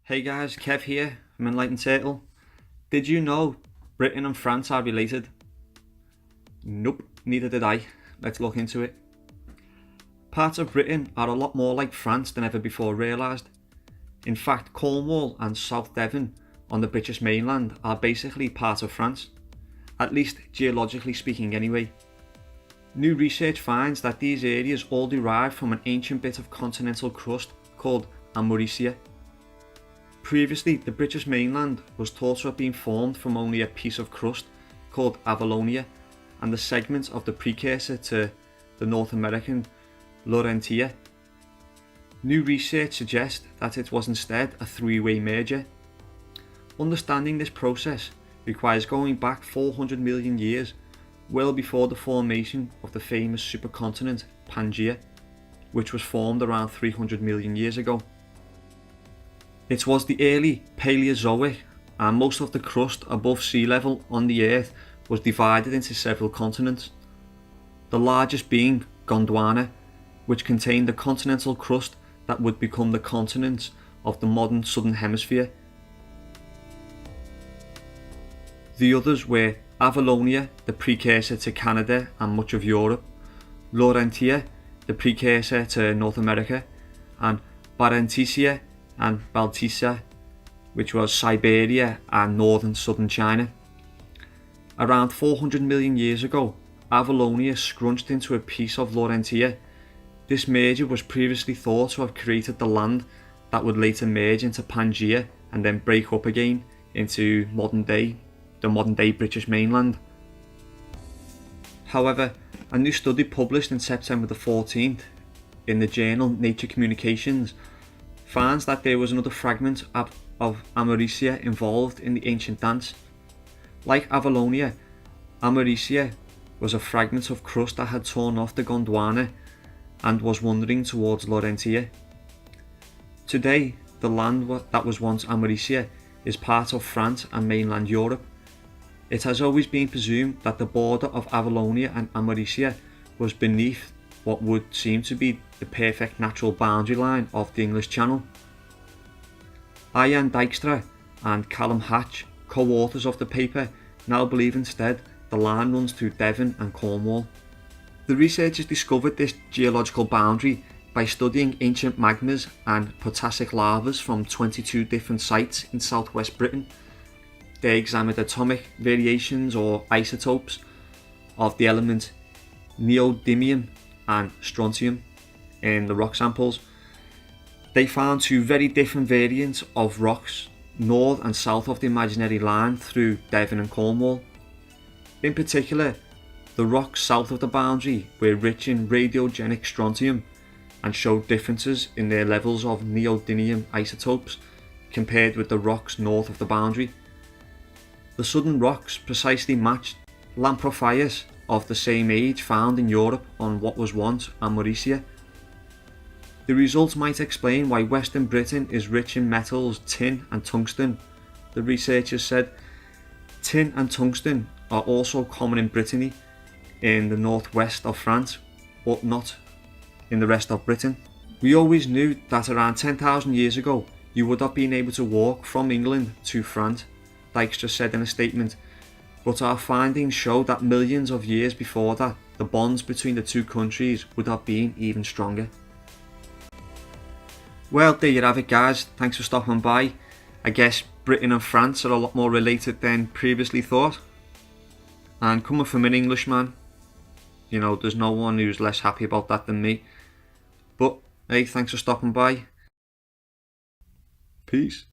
Hey guys, Kev here from Enlightened. Did you know Britain and France are related? Nope, neither did I. Let's look into it. Parts of Britain are a lot more like France than ever before realised. In fact, Cornwall and South Devon on the British mainland are basically part of France, at least geologically speaking anyway. New research finds that these areas all derive from an ancient bit of continental crust called Amauricia. Previously, the British mainland was thought to have been formed from only a piece of crust called Avalonia and the segment of the precursor to the North American Laurentia. New research suggests that it was instead a three-way merger. Understanding this process requires going back 400 million years, well before the formation of the famous supercontinent Pangaea, which was formed around 300 million years ago. It was the early Paleozoic, and most of the crust above sea level on the Earth was divided into several continents, the largest being Gondwana, which contained the continental crust that would become the continents of the modern southern hemisphere. The others were Avalonia, the precursor to Canada and much of Europe, Laurentia, the precursor to North America, and Barentsia and Baltisa, which was Siberia and northern southern China. Around 400 million years ago, Avalonia scrunched into a piece of Laurentia. This merger was previously thought to have created the land that would later merge into Pangaea and then break up again into the modern day British mainland. However, a new study published on September the 14th in the journal Nature Communications finds that there was another fragment of Amauricia involved in the ancient dance. Like Avalonia, Amauricia was a fragment of crust that had torn off the Gondwana and was wandering towards Laurentia. Today, the land that was once Amauricia is part of France and mainland Europe. It has always been presumed that the border of Avalonia and Amauricia was beneath what would seem to be the perfect natural boundary line of the English Channel. Ian Dykstra and Callum Hatch, co-authors of the paper, now believe instead the line runs through Devon and Cornwall. The researchers discovered this geological boundary by studying ancient magmas and potassic lavas from 22 different sites in southwest Britain. They examined atomic variations or isotopes of the element neodymium and strontium in the rock samples. They found two very different variants of rocks north and south of the imaginary line through Devon and Cornwall. In particular, the rocks south of the boundary were rich in radiogenic strontium and showed differences in their levels of neodymium isotopes compared with the rocks north of the boundary. The southern rocks precisely matched lamprophyres of the same age found in Europe on what was once Amauricia. The results might explain why Western Britain is rich in metals tin and tungsten. The researchers said tin and tungsten are also common in Brittany, in the northwest of France, but not in the rest of Britain. We always knew that around 10,000 years ago you would have been able to walk from England to France, Dykstra said in a statement, but our findings show that millions of years before that, the bonds between the two countries would have been even stronger. Well, there you have it guys, thanks for stopping by. I guess Britain and France are a lot more related than previously thought. And coming from an Englishman, you know, there's no one who's less happy about that than me. But hey, thanks for stopping by. Peace.